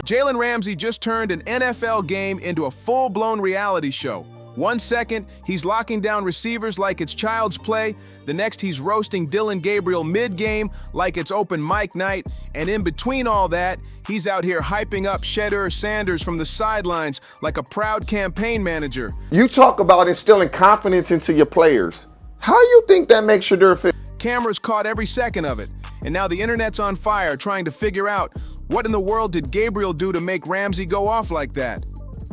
Jalen Ramsey just turned an NFL game into a full-blown reality show. 1 second, he's locking down receivers like it's child's play. The next, he's roasting Dillon Gabriel mid-game like it's open mic night. And in between all that, he's out here hyping up Shedeur Sanders from the sidelines like a proud campaign manager. You talk about instilling confidence into your players. How do you think that makes Shedeur feel? Cameras caught every second of it. And now the internet's on fire trying to figure out what in the world did Gabriel do to make Ramsey go off like that?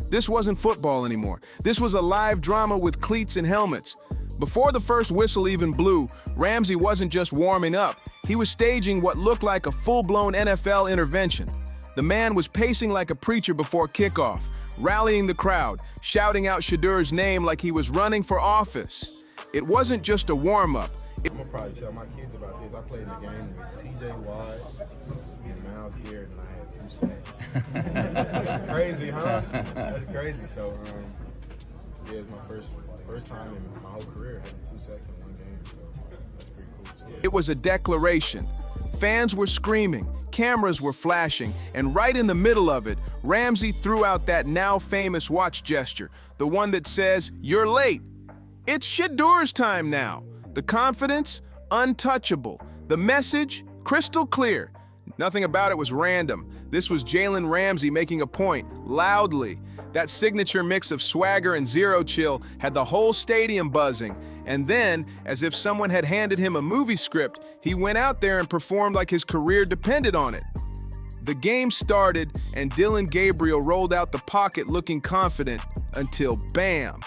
This wasn't football anymore. This was a live drama with cleats and helmets. Before the first whistle even blew, Ramsey wasn't just warming up. He was staging what looked like a full-blown NFL intervention. The man was pacing like a preacher before kickoff, rallying the crowd, shouting out Shedeur's name like he was running for office. It wasn't just a warm-up. I'm gonna probably tell my kids about this. I played in the game with T.J. Watt and Miles Garrett, and I had 2 sacks. That's crazy, huh? That's crazy. So, yeah, it's my first time in my whole career having 2 sacks in 1 game. So that's pretty cool. It was a declaration. Fans were screaming, cameras were flashing, and right in the middle of it, Ramsey threw out that now famous watch gesture, the one that says, "You're late." It's Shedeur's time now. The confidence, untouchable. The message, crystal clear. Nothing about it was random. This was Jalen Ramsey making a point, loudly. That signature mix of swagger and zero chill had the whole stadium buzzing. And then, as if someone had handed him a movie script, he went out there and performed like his career depended on it. The game started, and Dillon Gabriel rolled out the pocket looking confident until bam!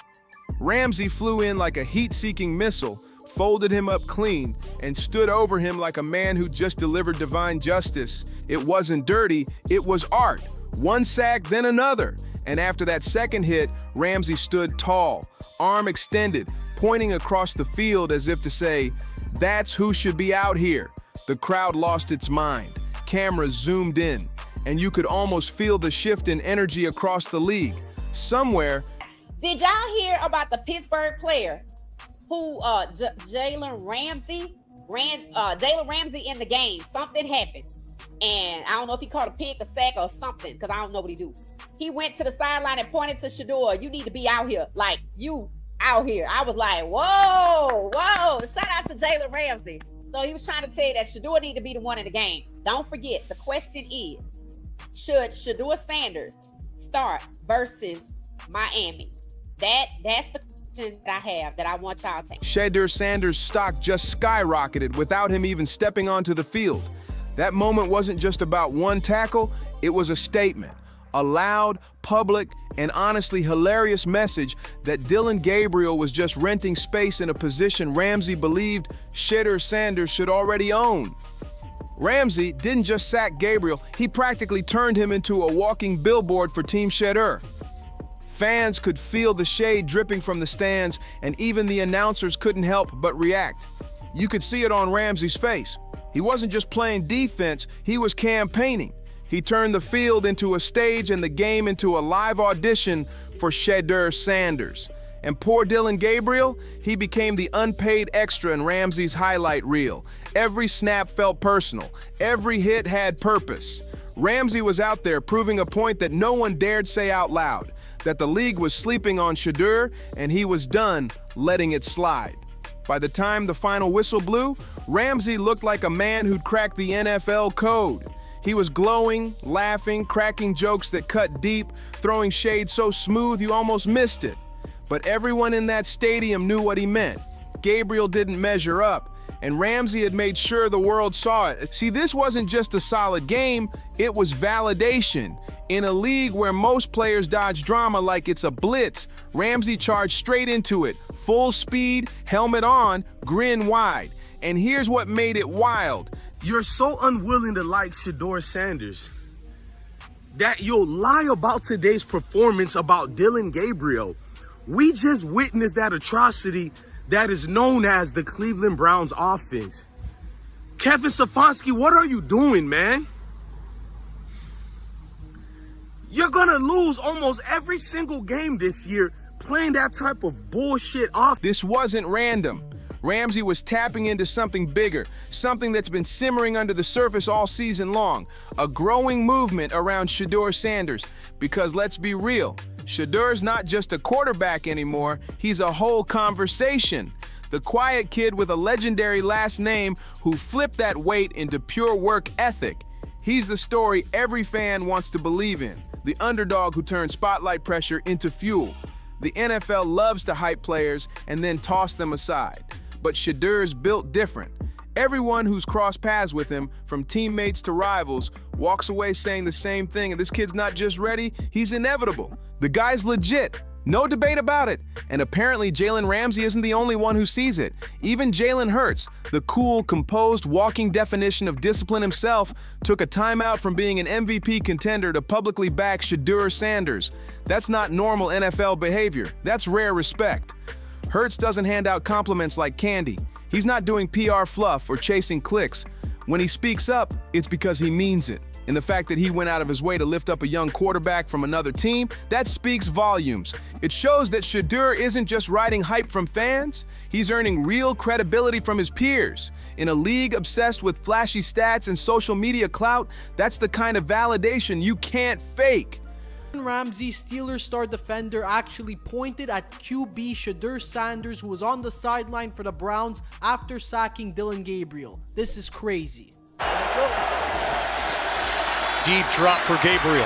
Ramsey flew in like a heat-seeking missile, folded him up clean, and stood over him like a man who just delivered divine justice. It wasn't dirty, it was art. 1 sack, then another. And after that second hit, Ramsey stood tall, arm extended, pointing across the field as if to say, "That's who should be out here." The crowd lost its mind. Cameras zoomed in, and you could almost feel the shift in energy across the league. Somewhere. Did y'all hear about the Pittsburgh player who Jalen Ramsey in the game? Something happened, and I don't know if he caught a pick, a sack, or something, because I don't know what he do. He went to the sideline and pointed to Shedeur. "You need to be out here, like you out here." I was like, whoa. Shout out to Jalen Ramsey. So he was trying to tell you that Shedeur need to be the one in the game. Don't forget, the question is, should Shedeur Sanders start versus Miami? That's the that I have that I want y'all to take. Shedeur Sanders' stock just skyrocketed without him even stepping onto the field. That moment wasn't just about one tackle, it was a statement. A loud, public, and honestly hilarious message that Dillon Gabriel was just renting space in a position Ramsey believed Shedeur Sanders should already own. Ramsey didn't just sack Gabriel, he practically turned him into a walking billboard for Team Shedeur. Fans could feel the shade dripping from the stands, and even the announcers couldn't help but react. You could see it on Ramsey's face. He wasn't just playing defense, he was campaigning. He turned the field into a stage and the game into a live audition for Shedeur Sanders. And poor Dillon Gabriel, he became the unpaid extra in Ramsey's highlight reel. Every snap felt personal. Every hit had purpose. Ramsey was out there proving a point that no one dared say out loud, that the league was sleeping on Shedeur, and he was done letting it slide. By the time the final whistle blew, Ramsey looked like a man who'd cracked the NFL code. He was glowing, laughing, cracking jokes that cut deep, throwing shade so smooth you almost missed it. But everyone in that stadium knew what he meant. Gabriel didn't measure up, and Ramsey had made sure the world saw it. See, this wasn't just a solid game, it was validation. In a league where most players dodge drama like it's a blitz, Ramsey charged straight into it, full speed, helmet on, grin wide. And here's what made it wild. You're so unwilling to like Shedeur Sanders that you'll lie about today's performance about Dillon Gabriel. We just witnessed that atrocity that is known as the Cleveland Browns offense. Kevin Stefanski, what are you doing, man? You're gonna lose almost every single game this year playing that type of bullshit off. This wasn't random. Ramsay was tapping into something bigger, something that's been simmering under the surface all season long, a growing movement around Shedeur Sanders. Because let's be real, Shedeur's not just a quarterback anymore, he's a whole conversation. The quiet kid with a legendary last name who flipped that weight into pure work ethic. He's the story every fan wants to believe in, the underdog who turned spotlight pressure into fuel. The NFL loves to hype players and then toss them aside. But Shedeur's built different. Everyone who's crossed paths with him, from teammates to rivals, walks away saying the same thing, and this kid's not just ready, he's inevitable. The guy's legit. No debate about it. And apparently Jalen Ramsey isn't the only one who sees it. Even Jalen Hurts, the cool, composed, walking definition of discipline himself, took a timeout from being an MVP contender to publicly back Shedeur Sanders. That's not normal NFL behavior. That's rare respect. Hurts doesn't hand out compliments like candy. He's not doing PR fluff or chasing clicks. When he speaks up, it's because he means it. And the fact that he went out of his way to lift up a young quarterback from another team, that speaks volumes. It shows that Shedeur isn't just riding hype from fans, he's earning real credibility from his peers. In a league obsessed with flashy stats and social media clout, that's the kind of validation you can't fake. Ramsey, Steelers star defender, actually pointed at QB Shedeur Sanders, who was on the sideline for the Browns after sacking Dillon Gabriel. This is crazy. Deep drop for Gabriel.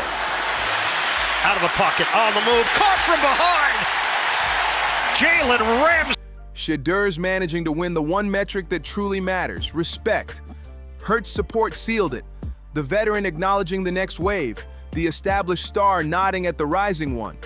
Out of the pocket, on the move, caught from behind. Jalen Ramsey. Shedeur's managing to win the one metric that truly matters, respect. Hurts' support sealed it. The veteran acknowledging the next wave. The established star nodding at the rising one.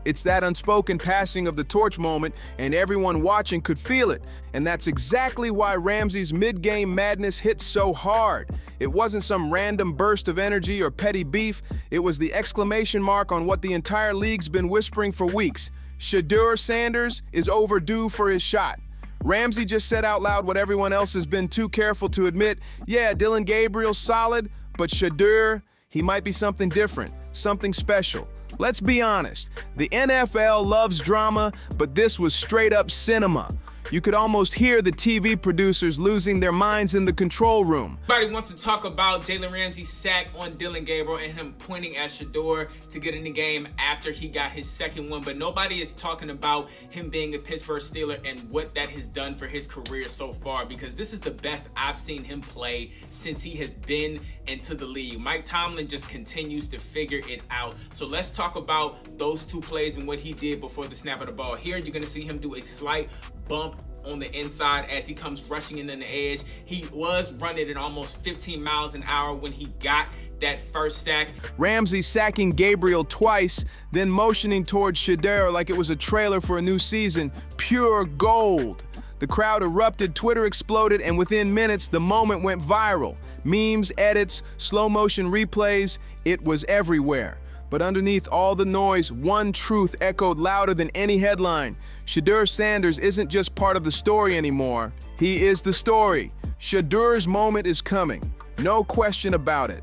It's that unspoken passing of the torch moment, and everyone watching could feel it. And that's exactly why Ramsey's mid-game madness hit so hard. It wasn't some random burst of energy or petty beef. It was the exclamation mark on what the entire league's been whispering for weeks. Shedeur Sanders is overdue for his shot. Ramsey just said out loud what everyone else has been too careful to admit. Yeah, Dillon Gabriel's solid, but Shedeur, he might be something different, something special. Let's be honest, the NFL loves drama, but this was straight up cinema. You could almost hear the TV producers losing their minds in the control room. Everybody wants to talk about Jalen Ramsey's sack on Dillon Gabriel and him pointing at Shedeur to get in the game after he got his second one, but nobody is talking about him being a Pittsburgh Steeler and what that has done for his career so far, because this is the best I've seen him play since he has been into the league. Mike Tomlin just continues to figure it out. So let's talk about those two plays and what he did before the snap of the ball. Here you're going to see him do a slight bump on the inside as he comes rushing in on the edge. He was running at almost 15 miles an hour when he got that first sack. Ramsey sacking Gabriel twice, then motioning towards Shedeur like it was a trailer for a new season. Pure gold. The crowd erupted, Twitter exploded, and within minutes, the moment went viral. Memes, edits, slow motion replays, it was everywhere. But underneath all the noise, one truth echoed louder than any headline. Shedeur Sanders isn't just part of the story anymore. He is the story. Shedeur's moment is coming. No question about it.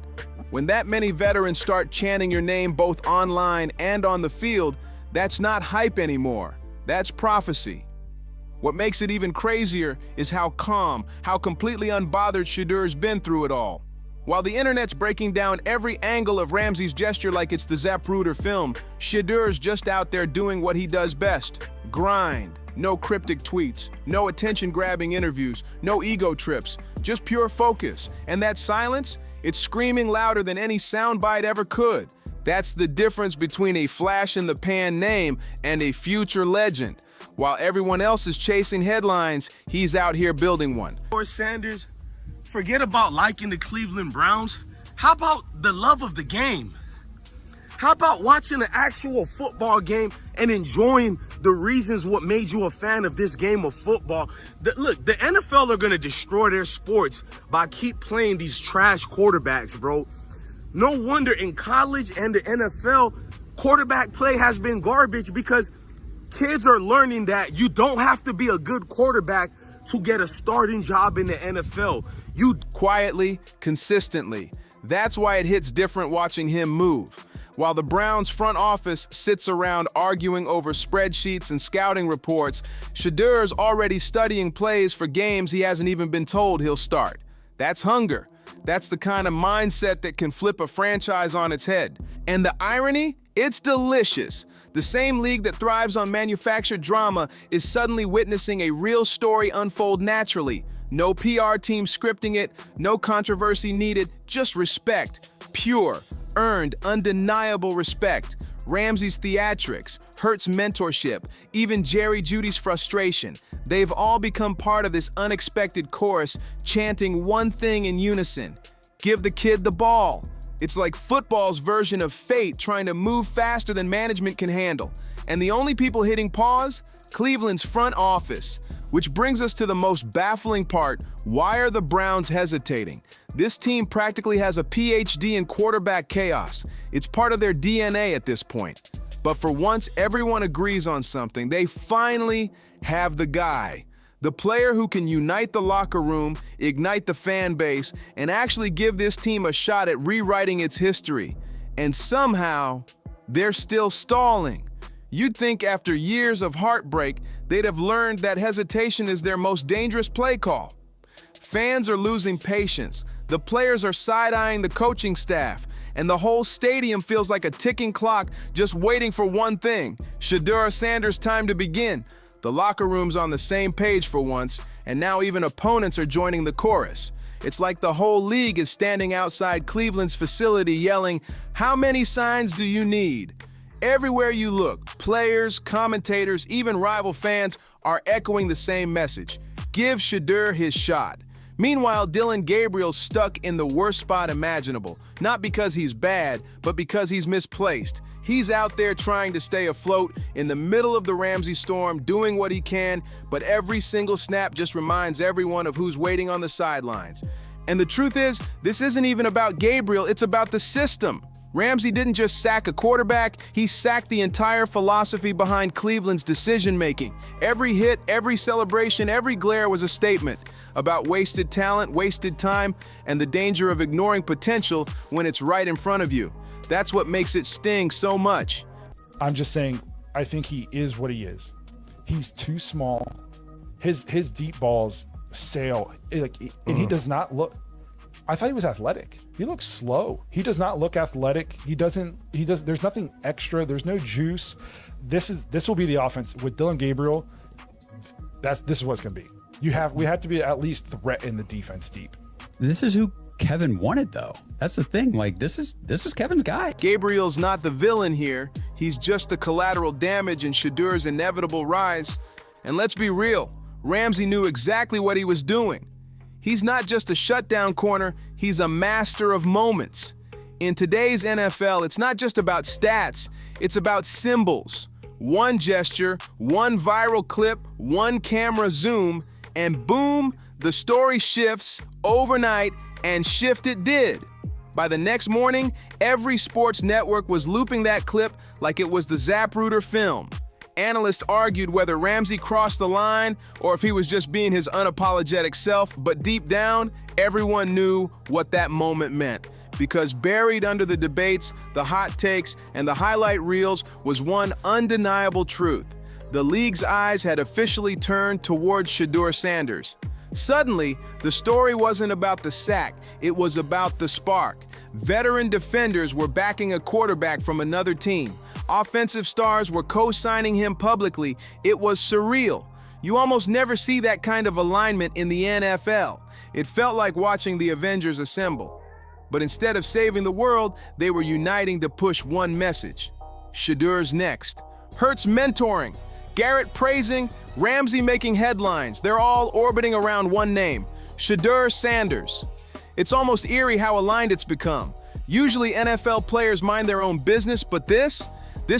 When that many veterans start chanting your name both online and on the field, that's not hype anymore. That's prophecy. What makes it even crazier is how calm, how completely unbothered Shedeur's been through it all. While the internet's breaking down every angle of Ramsey's gesture like it's the Zapruder film, Shedeur's just out there doing what he does best. Grind. No cryptic tweets, no attention-grabbing interviews, no ego trips, just pure focus. And that silence, it's screaming louder than any soundbite ever could. That's the difference between a flash-in-the-pan name and a future legend. While everyone else is chasing headlines, he's out here building one. Shedeur Sanders, forget about liking the Cleveland Browns. How about the love of the game? How about watching an actual football game and enjoying the reasons what made you a fan of this game of football? Look, the NFL are going to destroy their sports by keep playing these trash quarterbacks, bro. No wonder in college and the NFL, quarterback play has been garbage because kids are learning that you don't have to be a good quarterback to get a starting job in the NFL. You quietly, consistently. That's why it hits different watching him move. While the Browns front office sits around arguing over spreadsheets and scouting reports, Shedeur's already studying plays for games he hasn't even been told he'll start. That's hunger. That's the kind of mindset that can flip a franchise on its head. And the irony? It's delicious. The same league that thrives on manufactured drama is suddenly witnessing a real story unfold naturally. No PR team scripting it, no controversy needed, just respect. Pure, earned, undeniable respect. Ramsay's theatrics, Hurt's mentorship, even Jerry Jeudy's frustration. They've all become part of this unexpected chorus, chanting one thing in unison. Give the kid the ball. It's like football's version of fate trying to move faster than management can handle. And the only people hitting pause? Cleveland's front office. Which brings us to the most baffling part. Why are the Browns hesitating? This team practically has a PhD in quarterback chaos. It's part of their DNA at this point. But for once, everyone agrees on something. They finally have the guy. The player who can unite the locker room, ignite the fan base, and actually give this team a shot at rewriting its history. And somehow, they're still stalling. You'd think after years of heartbreak, they'd have learned that hesitation is their most dangerous play call. Fans are losing patience. The players are side-eyeing the coaching staff. And the whole stadium feels like a ticking clock just waiting for one thing. Shedeur Sanders' time to begin. The locker room's on the same page for once, and now even opponents are joining the chorus. It's like the whole league is standing outside Cleveland's facility yelling, "How many signs do you need?" Everywhere you look, players, commentators, even rival fans are echoing the same message. Give Shedeur his shot. Meanwhile, Dillon Gabriel's stuck in the worst spot imaginable, not because he's bad, but because he's misplaced. He's out there trying to stay afloat in the middle of the Ramsay storm, doing what he can, but every single snap just reminds everyone of who's waiting on the sidelines. And the truth is, this isn't even about Gabriel, it's about the system. Ramsay didn't just sack a quarterback, he sacked the entire philosophy behind Cleveland's decision-making. Every hit, every celebration, every glare was a statement about wasted talent, wasted time, and the danger of ignoring potential when it's right in front of you. That's what makes it sting so much. I'm just saying, I think he is what he is. He's too small. His deep balls sail, and he does not look. I thought he was athletic. He looks slow. He does not look athletic. There's nothing extra. There's no juice. This will be the offense with Dillon Gabriel. This is what it's gonna be. We have to be at least threat in the defense deep. This is who Kevin wanted, though. That's the thing. Like, this is Kevin's guy. Gabriel's not the villain here. He's just the collateral damage in Shedeur's inevitable rise. And let's be real, Ramsay knew exactly what he was doing. He's not just a shutdown corner, he's a master of moments. In today's NFL, it's not just about stats, it's about symbols. One gesture, one viral clip, one camera zoom, and boom, the story shifts overnight, and shift it did. By the next morning, every sports network was looping that clip like it was the Zapruder film. Analysts argued whether Ramsay crossed the line or if he was just being his unapologetic self, but deep down, everyone knew what that moment meant. Because buried under the debates, the hot takes, and the highlight reels was one undeniable truth. The league's eyes had officially turned towards Shedeur Sanders. Suddenly, the story wasn't about the sack, it was about the spark. Veteran defenders were backing a quarterback from another team. Offensive stars were co-signing him publicly. It was surreal. You almost never see that kind of alignment in the NFL. It felt like watching the Avengers assemble. But instead of saving the world, they were uniting to push one message. Shedeur's next. Hurt's mentoring. Garrett praising, Ramsay making headlines. They're all orbiting around one name, Shedeur Sanders. It's almost eerie how aligned it's become. Usually NFL players mind their own business, but this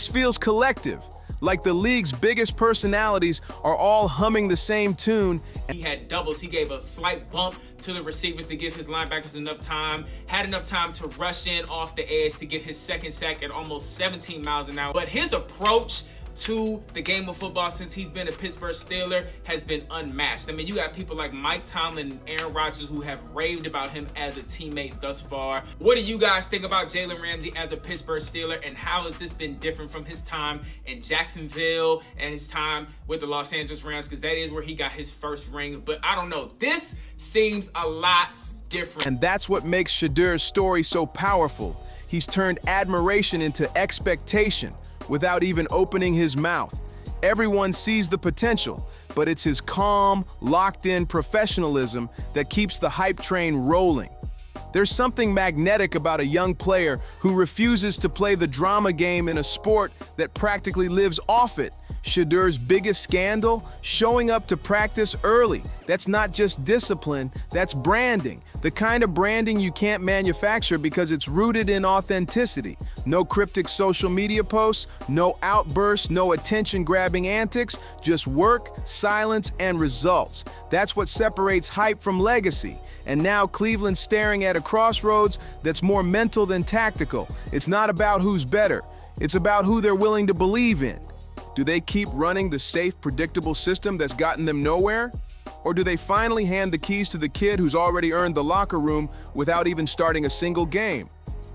feels collective. Like the league's biggest personalities are all humming the same tune. He had doubles. He gave a slight bump to the receivers to give his linebackers enough time, had enough time to rush in off the edge to get his second sack at almost 17 miles an hour. But his approach to the game of football since he's been a Pittsburgh Steeler has been unmatched. I mean, you got people like Mike Tomlin and Aaron Rodgers who have raved about him as a teammate thus far. What do you guys think about Jalen Ramsey as a Pittsburgh Steeler, and how has this been different from his time in Jacksonville and his time with the Los Angeles Rams? Because that is where he got his first ring. But I don't know. This seems a lot different. And that's what makes Shedeur's story so powerful. He's turned admiration into expectation without even opening his mouth. Everyone sees the potential, but it's his calm, locked-in professionalism that keeps the hype train rolling. There's something magnetic about a young player who refuses to play the drama game in a sport that practically lives off it. Shedeur's biggest scandal? Showing up to practice early. That's not just discipline, that's branding. The kind of branding you can't manufacture because it's rooted in authenticity. No cryptic social media posts, no outbursts, no attention-grabbing antics, just work, silence, and results. That's what separates hype from legacy. And now Cleveland's staring at a crossroads that's more mental than tactical. It's not about who's better. It's about who they're willing to believe in. Do they keep running the safe, predictable system that's gotten them nowhere? Or do they finally hand the keys to the kid who's already earned the locker room without even starting a single game?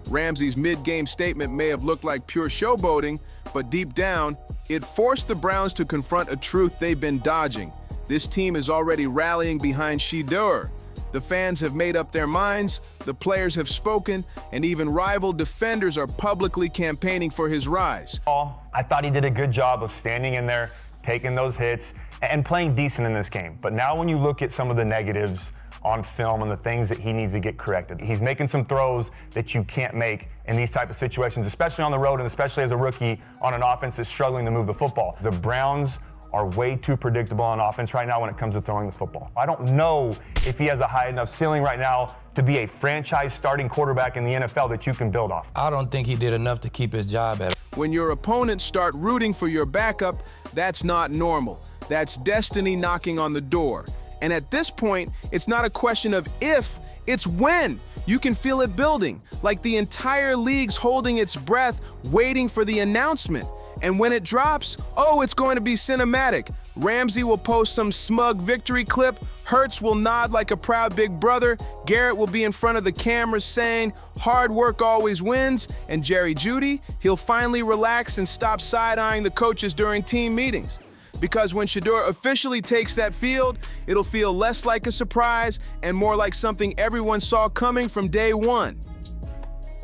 Ramsey's mid-game statement may have looked like pure showboating, but deep down, it forced the Browns to confront a truth they've been dodging. This team is already rallying behind Shedeur. The fans have made up their minds, the players have spoken, and even rival defenders are publicly campaigning for his rise. I thought he did a good job of standing in there, taking those hits, and playing decent in this game. But now when you look at some of the negatives on film and the things that he needs to get corrected, he's making some throws that you can't make in these type of situations, especially on the road and especially as a rookie on an offense that's struggling to move the football. The Browns are way too predictable on offense right now when it comes to throwing the football. I don't know if he has a high enough ceiling right now to be a franchise starting quarterback in the NFL that you can build off. I don't think he did enough to keep his job at it. When your opponents start rooting for your backup, that's not normal. That's destiny knocking on the door. And at this point, it's not a question of if, it's when. You can feel it building, like the entire league's holding its breath, waiting for the announcement. And when it drops, oh, it's going to be cinematic. Ramsey will post some smug victory clip, Hurts will nod like a proud big brother, Garrett will be in front of the camera saying, hard work always wins, and Jerry Jeudy, he'll finally relax and stop side-eyeing the coaches during team meetings. Because when Shedeur officially takes that field, it'll feel less like a surprise and more like something everyone saw coming from day one.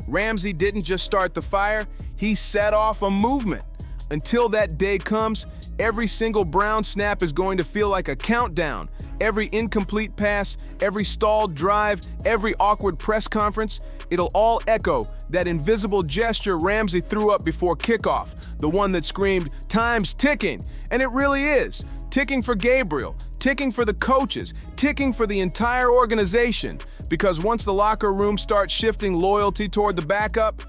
Ramsey didn't just start the fire, he set off a movement. Until that day comes, every single Brown snap is going to feel like a countdown. Every incomplete pass, every stalled drive, every awkward press conference, it'll all echo that invisible gesture Ramsey threw up before kickoff, the one that screamed, "Time's ticking." And it really is. Ticking for Gabriel, ticking for the coaches, ticking for the entire organization. Because once the locker room starts shifting loyalty toward the backup,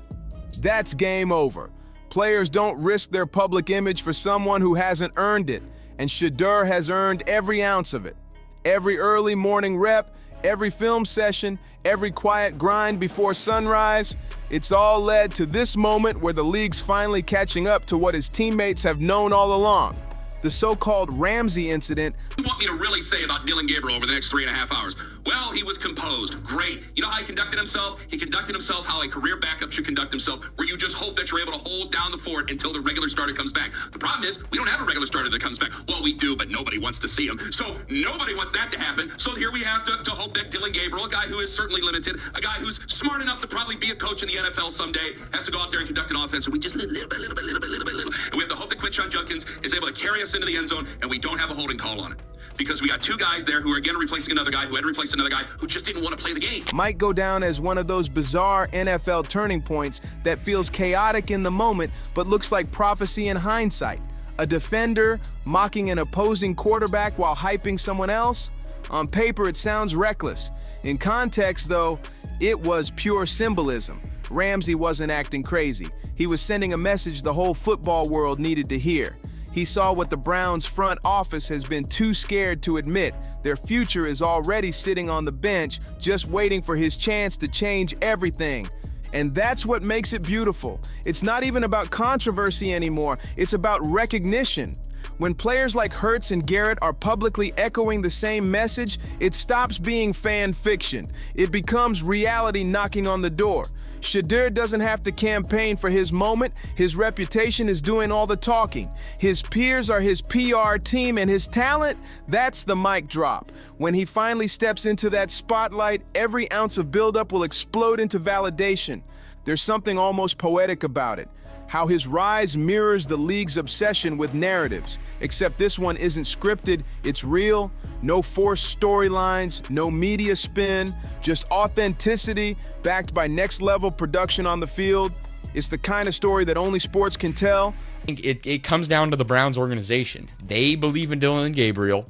that's game over. Players don't risk their public image for someone who hasn't earned it, and Shedeur has earned every ounce of it. Every early morning rep, every film session, every quiet grind before sunrise, it's all led to this moment where the league's finally catching up to what his teammates have known all along. The so-called Ramsey incident. What do you want me to really say about Dillon Gabriel over the next 3.5 hours? Well, he was composed. Great. You know how he conducted himself? He conducted himself how a career backup should conduct himself, where you just hope that you're able to hold down the fort until the regular starter comes back. The problem is, we don't have a regular starter that comes back. Well, we do, but nobody wants to see him. So nobody wants that to happen. So here we have to hope that Dillon Gabriel, a guy who is certainly limited, a guy who's smart enough to probably be a coach in the NFL someday, has to go out there and conduct an offense. And we just little bit. And we have to hope that Quinshon Judkins is able to carry us into the end zone, and we don't have a holding call on it. Because we got two guys there who are again replacing another guy who had replaced another guy who just didn't want to play the game. Might go down as one of those bizarre NFL turning points that feels chaotic in the moment but looks like prophecy in hindsight. A defender mocking an opposing quarterback while hyping someone else? On paper, it sounds reckless. In context, though, it was pure symbolism. Ramsey wasn't acting crazy. He was sending a message the whole football world needed to hear. He saw what the Browns' front office has been too scared to admit. Their future is already sitting on the bench, just waiting for his chance to change everything. And that's what makes it beautiful. It's not even about controversy anymore. It's about recognition. When players like Hurts and Garrett are publicly echoing the same message, it stops being fan fiction. It becomes reality knocking on the door. Shedeur doesn't have to campaign for his moment. His reputation is doing all the talking. His peers are his PR team, and his talent, that's the mic drop. When he finally steps into that spotlight, every ounce of buildup will explode into validation. There's something almost poetic about it. How his rise mirrors the league's obsession with narratives. Except this one isn't scripted, it's real. No forced storylines, no media spin, just authenticity backed by next-level production on the field. It's the kind of story that only sports can tell. It comes down to the Browns organization. They believe in Dillon Gabriel.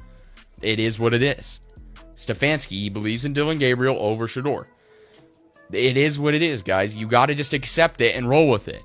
It is what it is. Stefanski believes in Dillon Gabriel over Shedeur. It is what it is, guys. You got to just accept it and roll with it.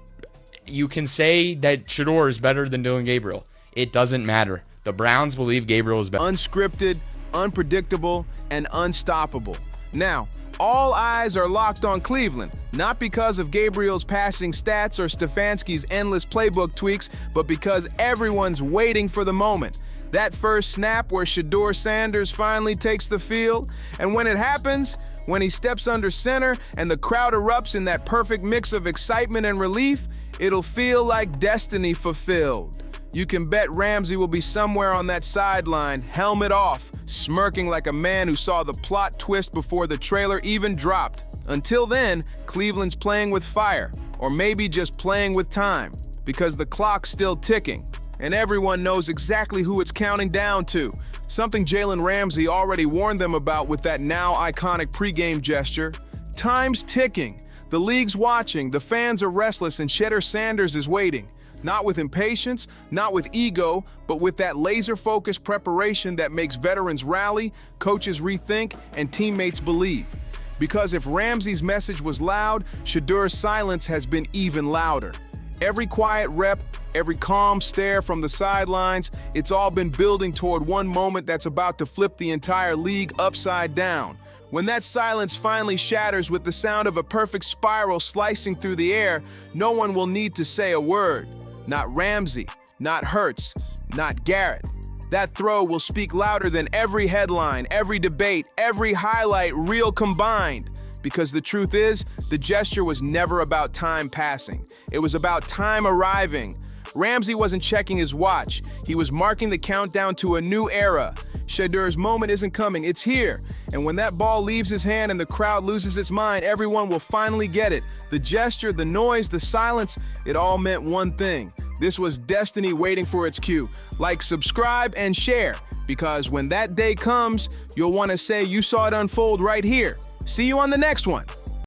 You can say that Shedeur is better than Dillon Gabriel. It doesn't matter. The Browns believe Gabriel is better. Unscripted, unpredictable, and unstoppable. Now, all eyes are locked on Cleveland, not because of Gabriel's passing stats or Stefanski's endless playbook tweaks, but because everyone's waiting for the moment. That first snap where Shedeur Sanders finally takes the field, and when it happens, when he steps under center and the crowd erupts in that perfect mix of excitement and relief, it'll feel like destiny fulfilled. You can bet Ramsay will be somewhere on that sideline, helmet off, smirking like a man who saw the plot twist before the trailer even dropped. Until then, Cleveland's playing with fire, or maybe just playing with time, because the clock's still ticking, and everyone knows exactly who it's counting down to. Something Jalen Ramsey already warned them about with that now iconic pregame gesture. Time's ticking. The league's watching, the fans are restless, and Shedeur Sanders is waiting. Not with impatience, not with ego, but with that laser-focused preparation that makes veterans rally, coaches rethink, and teammates believe. Because if Ramsey's message was loud, Shedeur's silence has been even louder. Every quiet rep, every calm stare from the sidelines, it's all been building toward one moment that's about to flip the entire league upside down. When that silence finally shatters with the sound of a perfect spiral slicing through the air, no one will need to say a word. Not Ramsey, not Hurts, not Garrett. That throw will speak louder than every headline, every debate, every highlight reel combined. Because the truth is, the gesture was never about time passing. It was about time arriving. Ramsey wasn't checking his watch. He was marking the countdown to a new era. Shedeur's moment isn't coming, it's here. And when that ball leaves his hand and the crowd loses its mind, everyone will finally get it. The gesture, the noise, the silence, it all meant one thing. This was destiny waiting for its cue. Like, subscribe, and share, because when that day comes, you'll want to say you saw it unfold right here. See you on the next one.